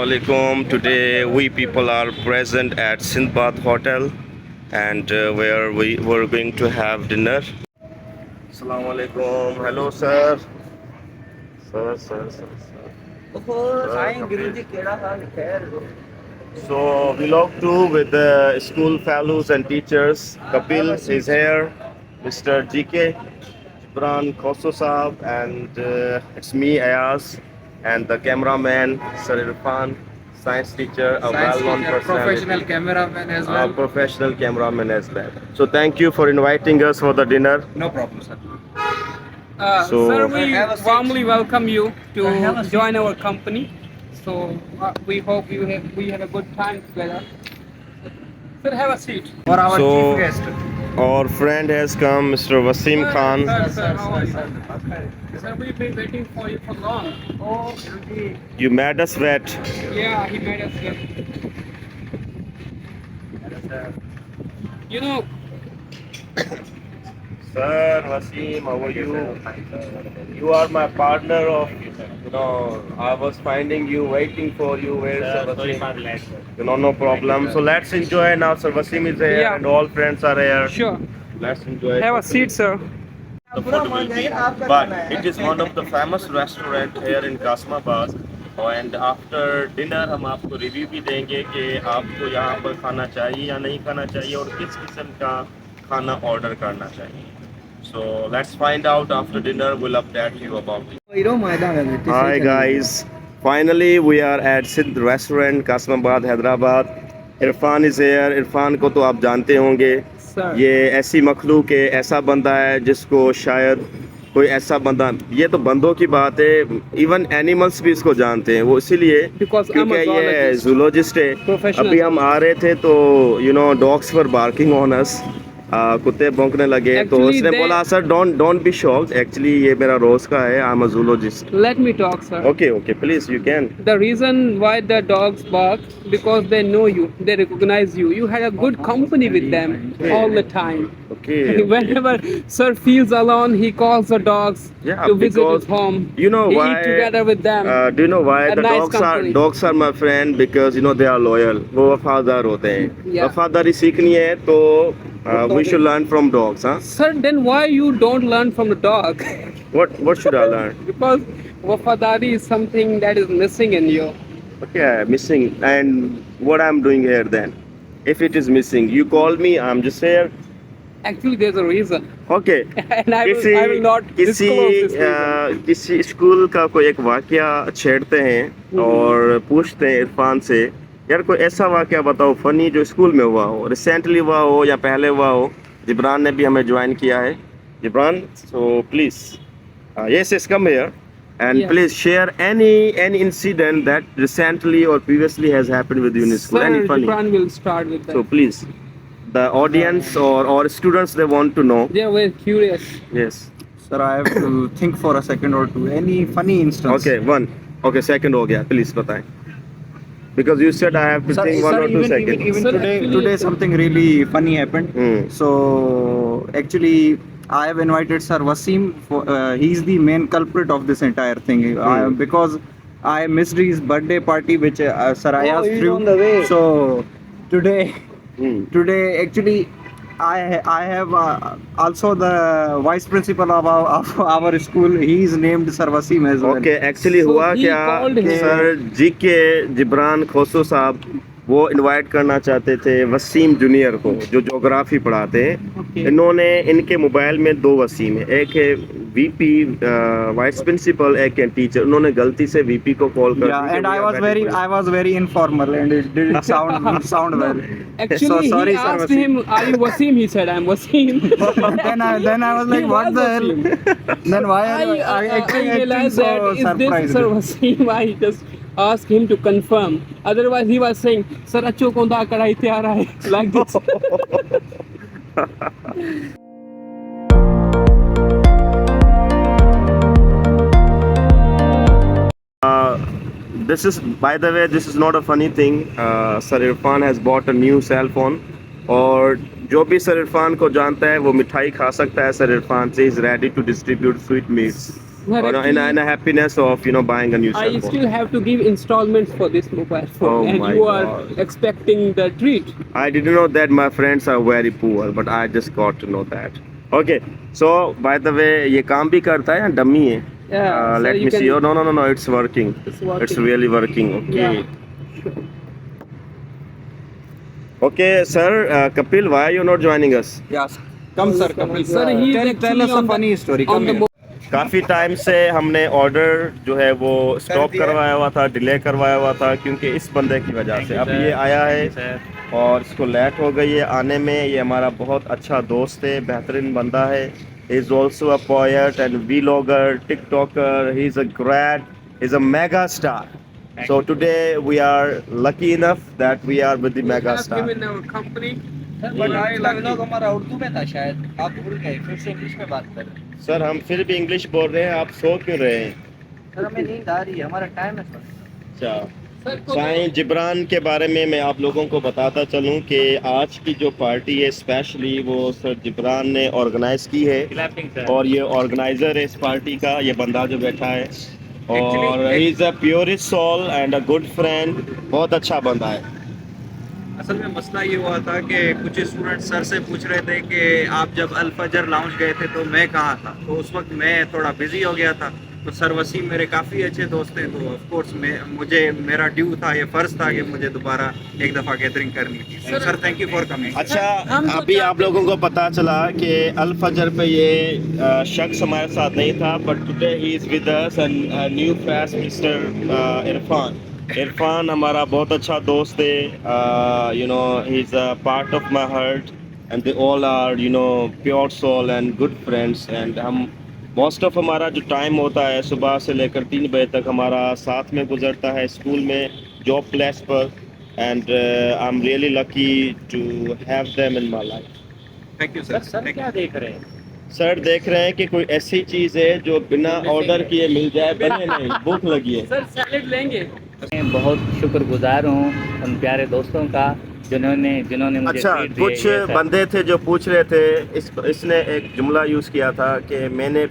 Assalamualaikum. Today we people are present at Sindbad Hotel and where we were going to have dinner. Assalamualaikum. Hello sir. Sir. Sai गुरुजी केड़ा हाल खैर So we log to with the school fellows and teachers. Kapil is here, Mr. GK, Jibran Khoso Saab, and it's me Ayaz, and the cameraman Sir Irfan, science teacher, a well-known personality, professional cameraman as well. professional cameraman as well. So thank you for inviting us for the dinner. No problem, sir. So- Sir, we Have a seat. warmly welcome you to Have a seat. join our company. So we hope we have a good time together. Sir, have a seat. For our So- chief guest. Our friend has come, Mr. Wasim Khan. Sir, how are you? Sir, we've been waiting for you for long. Oh, Guruji. You made us wet. Yeah, he made us wait. You know, Sir Wasim, how are you? You are my partner of, I was finding you, waiting for you. Where is Sir Wasim? No problem. So let's enjoy now. Sir Wasim is here Yeah. and all friends are here. sure. Let's enjoy. Have a seat, sir. The food will be, but it is one of the famous restaurant here in Kasmabad. And after dinner हम आपको review भी देंगे कि आपको यहाँ पर खाना चाहिए या नहीं खाना चाहिए और किस किस्म का खाना ऑर्डर करना चाहिए. So let's find out after dinner. We'll update you about it. Hi guys. Finally we are at Siddh restaurant, Kasmabad, Hyderabad. Irfan is here. Irfan को तो आप जानते होंगे. Sir. ये ऐसी मखलूक है, ऐसा बंदा है जिसको शायद कोई ऐसा बंदा, ये तो बंदों की बात है, इवन एनिमल्स भी इसको जानते हैं. वो इसीलिए Because I'm क्योंकि a ये zoologist. जूलॉजिस्ट है. Professional अभी हम आ रहे थे तो dogs were barking on us. कुत्ते भौंकने लगे तो Actually, उसने they- बोला sir don't be shocked, actually ये मेरा रोज का है, I am a zoologist. Let me talk, sir. Okay please you can. The reason why the dogs bark because they know you, they recognize you. You had a good company with them all the time. Okay Whenever sir feels alone, he calls the dogs Yeah, to visit because his home. you know he why- eat together with them. Do you know why A the nice dogs company. are my friend because they are loyal. वो वफादार होते हैं. Yeah. वफादारी सीखनी है तो we should learn from dogs, huh? Sir, then why you don't learn from the dog? What should I learn? Because wafadari is something that is missing in you. Okay, missing. And what I'm doing here then? If it is missing, you call me. I'm just here. Actually, there's a reason, Okay. and I will not disclose this reason. किसी school का कोई एक वाकया छेड़ते हैं और पूछते हैं इरफान से, यार कोई ऐसा वाकया बताओ फनी जो स्कूल में हुआ हो, रिसेंटली हुआ हो या पहले हुआ हो. जिब्रान ने भी हमें ज्वाइन किया है. Jibran, so please, yes, come here. And Yes. please share any incident that recently or previously has happened with you in school. Sir, Any funny? Gibran will start with that. So please, the audience or students, they want to know. They are very curious. Yes. Sir, I have to think for a second or two. Any funny instance? Okay, one. Okay, second हो गया. Please बताएं. Because you said I have to think 1 or 2 seconds. Even Sir, today, actually- today something really funny happened. Hmm. So actually, I have invited Sir Wasim. He's the main culprit of this entire thing. Because I missed his birthday party, which Sir Ayaz he's threw. on the way. So today Hmm. actually I have also the vice principal of our school. He is named Sir Wasim as well. Okay, actually So हुआ he क्या, called him. Sir GK Jibran Khoso साहब वो invite करना चाहते थे Wasim junior को जो geography पढ़ाते हैं. Okay. इन्होंने इनके मोबाइल में 2 वसीम है, एक है वीपी वाइस प्रिंसिपल, एक है टीचर. उन्होंने गलती से वीपी को कॉल कर Yeah, and I was very informal and it didn't sound well. Actually, So sorry, he Sir asked Wasim. him, "Are you Wasim?" He said, "I'm Wasim." then I was like, He what was the hell? Wasim. Then why are you I acting realized so that is this surprised? Sir Wasim? I just asked him to confirm. Otherwise, he was saying, "Sir, achcho konda kadai tayar hai," like this. This is, by the way, this is not a funny thing. Sir Irfan has bought a new cell phone. और जो भी sir Irfan को जानता है वो मिठाई खा सकता है. सर इरफान से is ready to distribute sweet meats. Sir, or in actually, a happiness of buying a new cell I phone. still have to give installments for this mobile phone, Oh and my you God. are expecting the treat. I didn't know that my friends are very poor, but I just got to know that. Okay, so by the way, ये काम भी करता है या dummy है? Yeah, so Let you me can- see. Oh no, it's working. It's working. It's really working. Okay. Yeah. Okay, sir. Kapil, why are you not joining us? Yes. Come, sir. Kapil. Sir, he is Tell us actually a funny story. on Come the here. काफ़ी time से हमने order जो है वो stop करवाया हुआ था, delay करवाया हुआ था क्योंकि इस बंदे की वजह से। अब ये आया है और इसको लेट हो गई है आने में। ये हमारा बहुत अच्छा दोस्त है, बेहतरीन बंदा है। He is also a poet and vlogger, TikToker. He is a great, he is a mega star. So today we are lucky enough that we are with the We mega have star. him in our company. But I vlog हमारा उर्दू में था शायद, आप भूल गए, फिर से English में बात कर रहे हैं। सर हम फिर भी इंग्लिश बोल रहे हैं, आप सो क्यों रहे हैं? सर हमें नींद आ रही है, हमारा टाइम है सर। अच्छा, Sir, को साईं जिब्रान के बारे में मैं आप लोगों को बताता चलूं कि आज की जो पार्टी है स्पेशली वो सर जिब्रान ने ऑर्गेनाइज की है और ये ऑर्गेनाइजर है इस पार्टी का, ये बंदा जो बैठा है। और he is a purest soul and a good friend, बहुत अच्छा बंदा है। असल में मसला ये हुआ था कि कुछ स्टूडेंट सर से पूछ रहे थे कि आप जब अल फजर लाउंज गए थे तो मैं कहाँ था, तो उस वक्त मैं थोड़ा बिजी हो गया था। तो सर वसीम मेरे काफ़ी अच्छे दोस्त हैं, तो ऑफ कोर्स मुझे मेरा ड्यू था, ये फ़र्ज़ था कि मुझे दोबारा एक दफ़ा गैदरिंग करनी थी। Sir thank you for coming. अच्छा, हम तो अभी आप चाहते- लोगों को पता चला कि अल फजर पे ये शख्स हमारे साथ नहीं था, but today he is with us and new face mister Irfan. Irfan हमारा बहुत अच्छा दोस्त है, he is a part of my heart and they all are pure soul and good friends. And हम मोस्ट ऑफ हमारा जो टाइम होता है सुबह से लेकर 3 बजे तक हमारा साथ में गुजरता है, स्कूल में, जॉब प्लेस पर। And I am really lucky to have them in my life. Thank you sir. क्या देख रहे हैं? सर देख रहे हैं कि कोई ऐसी चीज़ है जो बिना ऑर्डर किए मिल जाए, बने नहीं, भूख लगी है। सर सैलेड लेंगे। मैं बहुत शुक्रगुजार हूँ उन प्यारे दोस्तों का जिन्होंने मुझे अच्छा, ट्रीट दिए। कुछ ये सर। बंदे थे जो पूछ रहे थे, इसने एक जुमला यूज़ किया था कि मैंने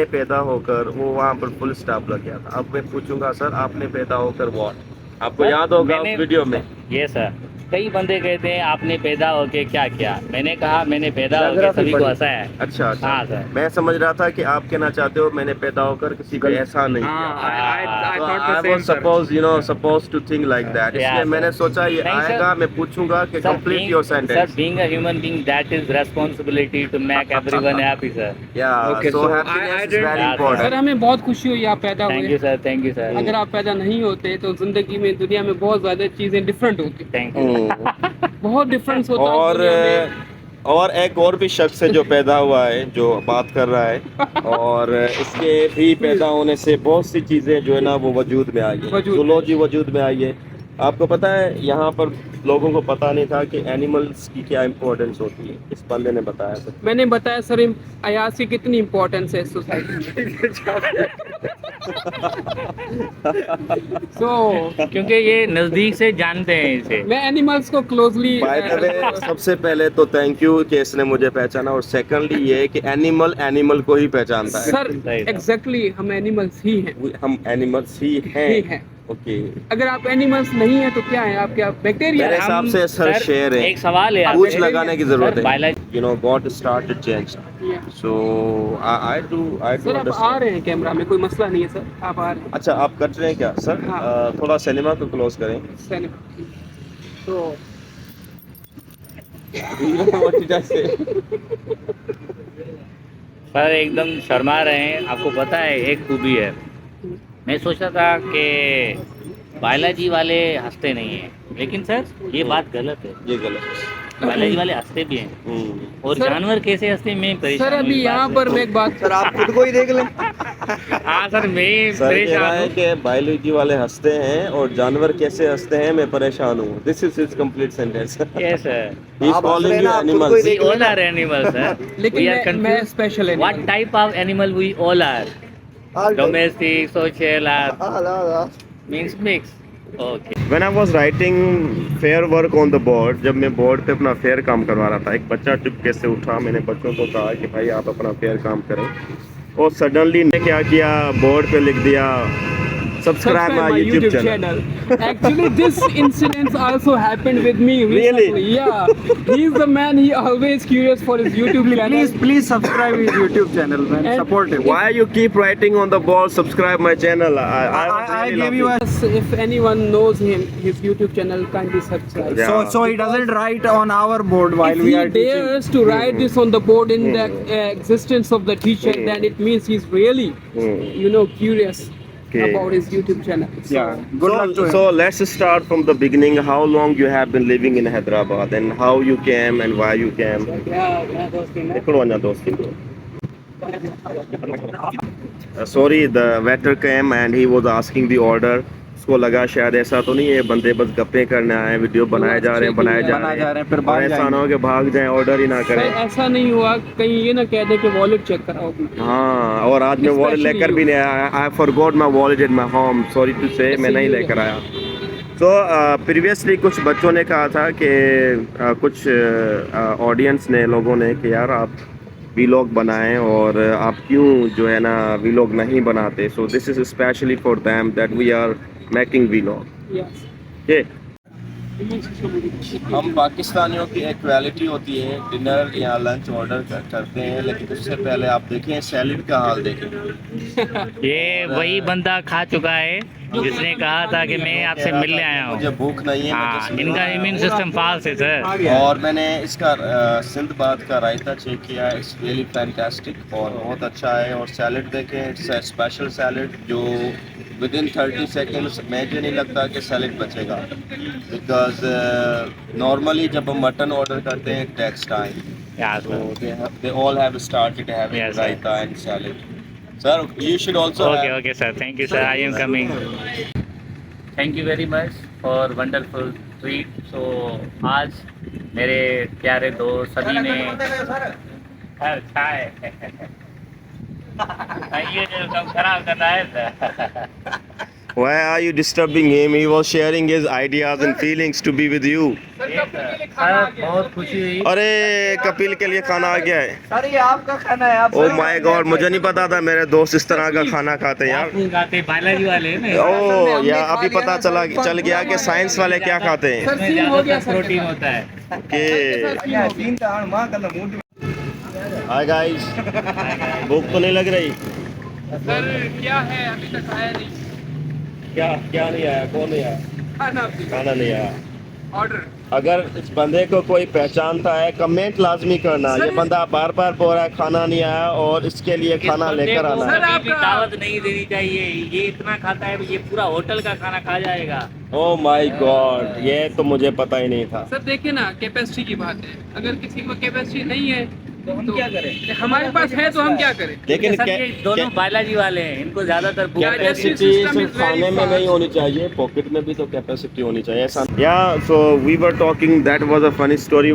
पैदा होकर, वो वहाँ पर फुल स्टॉप लग गया था। अब मैं पूछूंगा सर आपने पैदा होकर व्हाट, आपको सर, याद होगा मैंने- उस वीडियो में? ये सर कई बंदे कहते हैं आपने पैदा होके क्या किया। मैंने कहा मैंने पैदा होके सभी को हंसाया है। अच्छा अच्छा, हाँ सर। मैं समझ रहा था कि आप कहना चाहते हो मैंने पैदा होकर किसी पे एहसान नहीं किया। I thought the I same, was sir. supposed to think like that. Yeah, इसलिए sir. मैंने सोचा ये नहीं, sir. आएगा, मैं पूछूंगा कि complete your sentence. being a human being, that is responsibility to make everyone happy, sir. Yeah, Okay, so so happiness I is didn't- very Yeah, sir. Sir important. हमें बहुत खुशी हुई आप पैदा Thank हुए। you, sir. Thank you, sir. अगर आप पैदा नहीं होते तो जिंदगी में दुनिया में बहुत ज्यादा चीजें डिफरेंट होती, Thank you. बहुत डिफरेंस होता है और दुनिया में। और एक और भी शख्स है जो पैदा हुआ है, जो बात कर रहा है, और इसके भी पैदा होने से बहुत सी चीज़ें जो है ना वो वजूद में आई है, वजूद। जूलॉजी वजूद में आई है। आपको पता है यहाँ पर लोगों को पता नहीं था कि एनिमल्स की क्या इम्पोर्टेंस होती है, इस बंदे ने बताया था। मैंने बताया सर अयाज की कितनी इम्पोर्टेंस है सोसाइटी में। सो क्योंकि ये नजदीक से जानते हैं इसे। मैं एनिमल्स को क्लोजली बाय द वे, सबसे पहले तो थैंक यू कि इसने मुझे पहचाना, और सेकंडली ये कि एनिमल को ही पहचानता है। सर सही सर। एग्जैक्टली हम एनिमल्स ही हैं। हम एनिमल्स ही ही हैं। हैं। ओके, अगर आप एनिमल्स नहीं हैं तो क्या है, आप क्या बैक्टीरिया मेरे हैं? हिसाब से सर शेर है, एक सवाल है पूछ आपसे। लगाने की जरूरत सर, है। biology- You know, God started change. Yeah. So I do sir आप आ understand. रहे हैं कैमरा में, कोई मसला नहीं है सर, आप आ रहे हैं। अच्छा, आप कट रहे हैं क्या सर? हाँ। थोड़ा सिनेमा को क्लोज करें। तो What did I say? Sir एकदम शर्मा रहे हैं। आपको पता है एक खूबी है, मैं सोचा था कि बायोलॉजी वाले हंसते नहीं हैं, लेकिन सर ये बात गलत है। ये गलत। बायोलॉजी वाले हंसते भी हैं, और सर- जानवर कैसे हंसते हैं मैं परेशान सर हूँ अभी इस बात यहाँ से। पर मैं एक बात सर आप खुद को ही देख लें। हाँ सर मैं सर कह रहा परेशान है हूँ। कि बायोलॉजी वाले हंसते हैं और जानवर कैसे हंसते हैं, मैं परेशान हूँ। This is his complete sentence. Yes sir. He is आप हंस calling रहे हैं you ना, आप खुद को animals. ही We देख all लेना। are animals, sir. लेकिन We are मैं confused. स्पेशल है। What type of animal we all are? Domestic, social, or means mix. Okay. When I was writing fair work on the board, जब मैं board पे अपना fair काम करवा रहा था, एक बच्चा चुपके से उठा। मैंने बच्चों को कहा कि भाई आप अपना फेयर काम करें, और सडनली ने क्या किया, बोर्ड पे लिख दिया subscribe Subscribe my my YouTube YouTube channel. channel. Actually, this incident also happened with me Really? recently. Yeah, he's the man. He always curious for his YouTube channel. Please subscribe his YouTube channel, man. And Support him. Why you keep writing on the wall subscribe my channel? I I gave you a Yes, if anyone knows him, his YouTube channel, kindly subscribe. Yeah. so he doesn't write on our board while If we he are teaching. dares to write this on the board in the existence of the teacher, then it means he's really, curious Okay. about his YouTube channel. So, Yeah, good luck to him. So let's start from the beginning. How long you have been living in Hyderabad and how you came and why you came? Sorry, the waiter came and he was asking the order. उसको लगा शायद ऐसा तो नहीं है बंदे बस गप्पे करने आए, वीडियो बनाए जा रहे हैं बनाए जा रहे हैं, फिर और भाग ऐसा जाएंगे। ना हो कि भाग जाएं, ऑर्डर ही ना सर, करें। ऐसा नहीं हुआ, कहीं ये ना कह दे कि वॉलेट चेक कराओ। हाँ, और आज मैं वॉलेट Especially लेकर भी नहीं आया। I forgot my wallet at my home, sorry to say मैं नहीं लेकर आया। तो प्रीवियसली कुछ बच्चों ने कहा था कि कुछ ऑडियंस ने, लोगों ने कि यार आप वीलॉग बनाएं और आप क्यों जो है ना वीलॉग नहीं बनाते। So this is specially for them that we are making vlog. Yes. हम पाकिस्तानियों की एक क्वालिटी होती है, डिनर या लंच ऑर्डर करते हैं, लेकिन उससे पहले आप देखें सैलेड का हाल देखें। ये वही बंदा खा चुका है जिसने कहा था कि मैं आपसे मिलने आया मुझे हूँ। भूख नहीं है, हाँ, मुझे इनका इम्यून सिस्टम फास्ट है सर। और मैंने इसका सिंधबाद का रायता चेक किया, इट्स रियली फैंटास्टिक और बहुत अच्छा है। और सैलेड देखें, इट्स अ स्पेशल सैलेड जो विद इन 30 सेकेंड्स मुझे नहीं लगता कि सैलेड बचेगा, बिकॉज नॉर्मली जब हम मटन ऑर्डर करते हैं it takes time, Yeah, so sir. they all have started having Yes, sir. raita and salad. Sir, you should also Okay, have. okay, sir. Thank you, sir. I am coming. Thank you very much for wonderful treat. So आज मेरे प्यारे दोस्त सभी ने अच्छा है। ये जो सब खराब कर रहा है sir. Why are you disturbing him? He was sharing his ideas and feelings to be with you. Sir बहुत खुशी हुई। अरे कपिल के लिए खाना आ गया है। अरे ये आपका खाना है, आप ओ माय गॉड, मुझे नहीं पता था मेरे दोस्त इस तरह का खाना खाते हैं यार। आप खाते बालाजी वाले हैं ना। ओ यार अभी पता चल गया कि साइंस वाले क्या खाते हैं। सर, सीन हो गया सर। प्रोटीन होता है। कि हाय गाइस, भूख तो नहीं लग रही? सर क्या है, अभी तक आया नहीं क्या नहीं आया? कौन नहीं आया? खाना नहीं आया। ऑर्डर। अगर इस बंदे को कोई पहचानता है कमेंट लाजमी करना, ये बंदा बार बार बोल रहा है खाना नहीं आया और इसके लिए खाना लेकर आना है। कभी भी दावत नहीं देनी चाहिए। ये इतना खाता है, ये पूरा होटल का खाना खा जाएगा। ओ माय गॉड, ये तो मुझे पता ही नहीं था। सर देखिए ना, कैपेसिटी की बात है। अगर किसी को कैपेसिटी नहीं है तो हम क्या करें? हमारे पास है तो हम क्या करें? लेकिन सर ये दोनों बालाजी वाले हैं, इनको ज्यादातर भूख लगती है। कैपेसिटी सिर्फ खाने में नहीं होनी चाहिए, पॉकेट में भी तो कैपेसिटी होनी चाहिए ऐसा। या so we were talking, that was a funny story.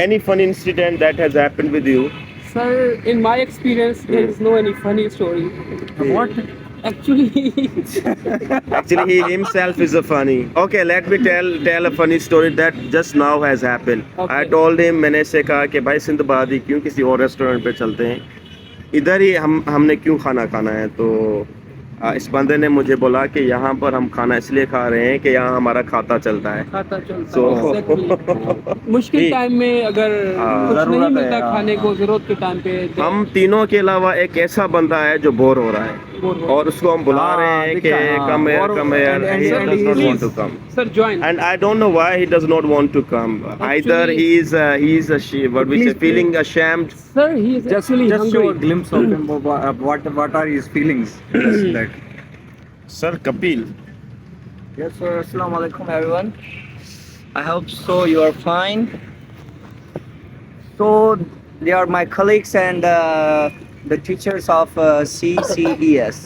Any funny incident that has happened with you? Sir, in my experience, there is no any funny story. What? Actually, Actually, he himself is a funny. Okay, let me tell a funny story that just now has happened. Okay. I told him, मैंने इससे कहा कि भाई सिंधबाद ही क्यों किसी और restaurant पे चलते हैं, इधर ही हमने क्यों खाना खाना है। तो इस बंदे ने मुझे बोला कि यहाँ पर हम खाना इसलिए खा रहे हैं कि यहाँ हमारा खाता चलता है। खाता चलता So- है, exactly. मुश्किल टाइम में अगर कुछ नहीं जरूरत है, मिलता खाने को, जरूरत के टाइम पे हम तीनों के अलावा एक ऐसा बंदा है जो बोर हो रहा है और उसको हम बुला रहे हैं कि come here, come here, and he does not want to come. Sir join. And I don't know why he does not want to come. Either he is what we say, feeling ashamed. Sir, he is actually Just show a hungry. glimpse of him. What are his feelings? Just that. Sir Kapil. Yes, sir. Assalamu alaikum, everyone. I hope so. You are fine. So, they are my colleagues and the teachers of CCES.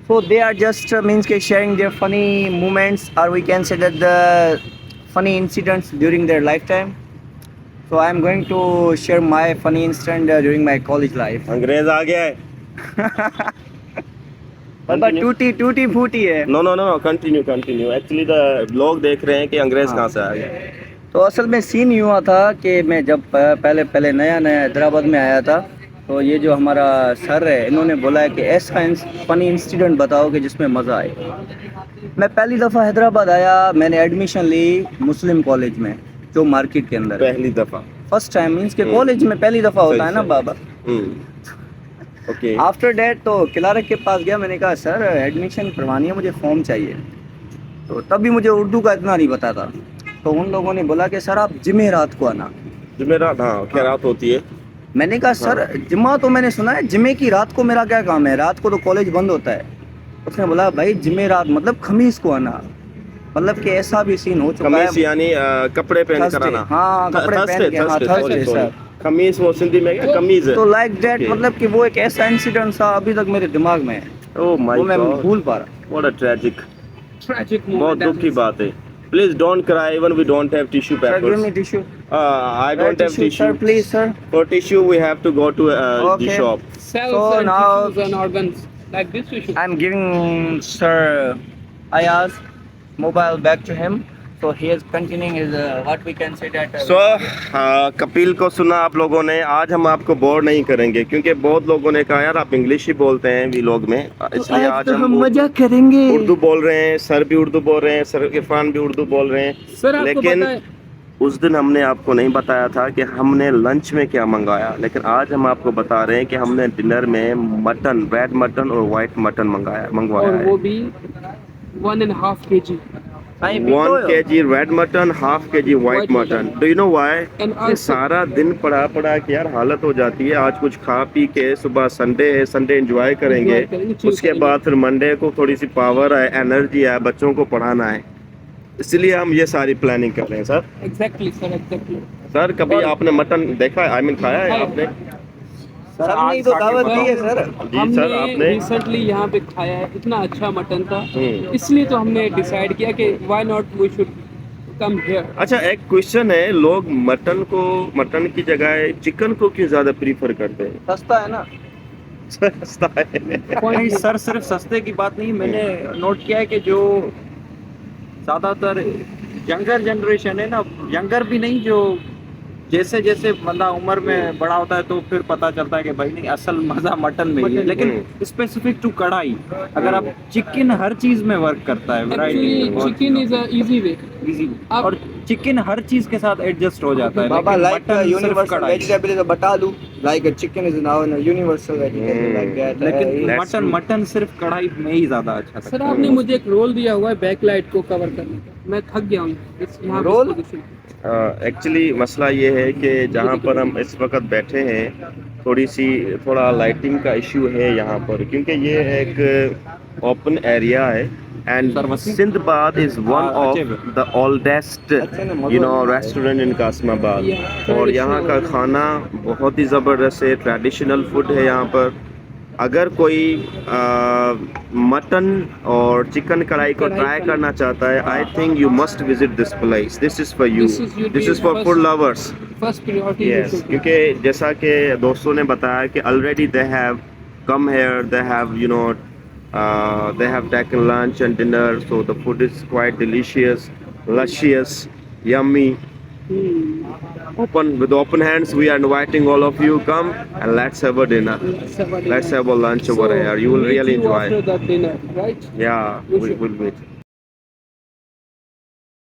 So they are just means ke sharing their funny moments, or we can say that the funny incidents during their lifetime. So I am going to share my funny incident during my college life. अंग्रेज आ गया है। Baba टूटी फूटी है। No, continue. Actually लोग देख रहे हैं कि अंग्रेज कहाँ से आ गया। तो असल में सीन ये हुआ था कि मैं जब पहले नया हैदराबाद में आया था, तो ये जो हमारा सर है इन्होंने बोला है कि ऐसा फनी इंसिडेंट बताओ कि जिसमें मज़ा आए। मैं पहली दफ़ा हैदराबाद आया, मैंने एडमिशन ली मुस्लिम कॉलेज में जो मार्केट के अंदर है। पहली दफा। फर्स्ट टाइम मीन्स के कॉलेज में पहली दफ़ा होता है ना सही। बाबा। ओके। आफ्टर डैट तो क्लार्क के पास गया, मैंने कहा सर एडमिशन करवानी है, मुझे फॉर्म चाहिए। तो तभी मुझे उर्दू का इतना नहीं पता था, तो उन लोगों ने बोला कि सर आप जुमेरात को आना। जुमेरात, हाँ खैरात होती है। मैंने कहा सर जुम्मा तो मैंने सुना है, जुमे की रात को मेरा क्या काम है, रात को तो कॉलेज बंद होता है। उसने बोला भाई जुमेरात मतलब खमीस को आना, मतलब कि ऐसा भी सीन हो चुका खमीस है। यानी कपड़े पहन कर Thursday, आना। हाँ कपड़े पहन के, हाँ थर्सडे सर। खमीस वो सिंधी में क्या कमीज है? तो लाइक दैट Okay. मतलब कि वो एक ऐसा इंसिडेंट था अभी तक मेरे दिमाग में है, ओह माय वो मैं गॉड, भूल पा रहा। What a tragic. Tragic बहुत moment. दुख की बात है। Please don't cry, even we don't have tissue Sir, give me papers. tissue. I don't have Sir, tissue. please, sir. For tissue we have to go to the Okay. shop. Cells So and now- tissues and organs like this we should. I'm giving Sir Ayaz mobile back to him, so he is continuing his what we can say that. सो कपिल को सुना आप लोगों ने। आज हम आपको bore नहीं करेंगे क्योंकि बहुत लोगों ने कहा यार आप इंग्लिश ही बोलते हैं व्लॉग में, इसलिए आज तो हम हम मजा करेंगे। उर्दू बोल रहे हैं। सर भी उर्दू बोल रहे हैं, सर इरफान भी उर्दू बोल रहे हैं। Sir, आपको लेकिन पता है उस दिन हमने आपको नहीं बताया था कि हमने लंच में क्या मंगाया, लेकिन आज हम आपको बता रहे हैं कि हमने डिनर में मटन, रेड मटन और वाइट मटन मंगवाया और है। वो भी 1.5 kg. 1 kg red mutton, half kg white White mutton. mutton. Do you know why? And also- सारा दिन पढ़ा के यार हालत हो जाती है। आज कुछ खा पी के, सुबह संडे है, संडे एंजॉय करेंगे, Enjoy करेंगे, chill उसके करेंगे। बाद फिर मंडे को थोड़ी सी पावर है, एनर्जी है, बच्चों को पढ़ाना है, इसलिए हम ये सारी प्लानिंग कर रहे हैं। Sir Exactly, sir, exactly. Sir कभी आपने मटन देखा है, आई मीन खाया है आपने? सर हमने ही तो दावत दी है सर। जी सर हमने आपने। रिसेंटली यहाँ पे खाया है, इतना अच्छा मटन था, हम्म। इसलिए तो हमने डिसाइड किया कि why not we should come here. अच्छा एक क्वेश्चन है, लोग मटन की जगह चिकन को क्यों ज्यादा प्रीफर करते हैं? सस्ता है ना। सस्ता है। नहीं सर, सिर्फ सस्ते की बात नहीं, मैंने नोट किया है कि जो ज़्यादातर यंगर जनरेशन है ना, यंगर भी नहीं, जो जैसे जैसे बंदा उम्र में बड़ा होता है तो फिर पता चलता है कि भाई नहीं असल मज़ा मटन में ही है। लेकिन स्पेसिफिक टू कढ़ाई, अगर आप चिकन हर चीज़ में वर्क करता है, actually chicken is a easy way. Easy, आप- और चिकन हर चीज़ के साथ एडजस्ट हो जाता है। Baba, लेकिन like मटन सिर्फ universal कढ़ाई। vegetable is a batalu, like a chicken is now a universal vegetable like that. लेकिन That's true. मटन सिर्फ कढ़ाई में ही ज़्यादा अच्छा लगता है। सर आपने मुझे एक रोल दिया हुआ है बैकलाइट को कवर करने का, मैं थक गया हूँ इस यहाँ पे रोल? इस position पे. एक्चुअली मसला ये है कि जहाँ पर हम इस वक्त बैठे हैं थोड़ा लाइटिंग का इशू है यहाँ पर, क्योंकि ये एक ओपन एरिया है and Sindbad is one of the oldest restaurant in Qasimabad. Yeah, और यहाँ का खाना बहुत ही ज़बरदस्त है, ट्रेडिशनल फूड है यहाँ पर। अगर कोई मटन और चिकन कढ़ाई को ट्राई करना चाहता है, I think you must visit this place. This is for you, this is for food lovers. First priority yes, क्योंकि जैसा कि दोस्तों ने बताया कि already they have come here, they have they have taken lunch and dinner, so the food is quite delicious, luscious, yummy. With open hands we are inviting all of you, come and let's have a dinner, let's have a lunch over here. You will really enjoy. after that dinner, right? Yeah, We we should. will meet.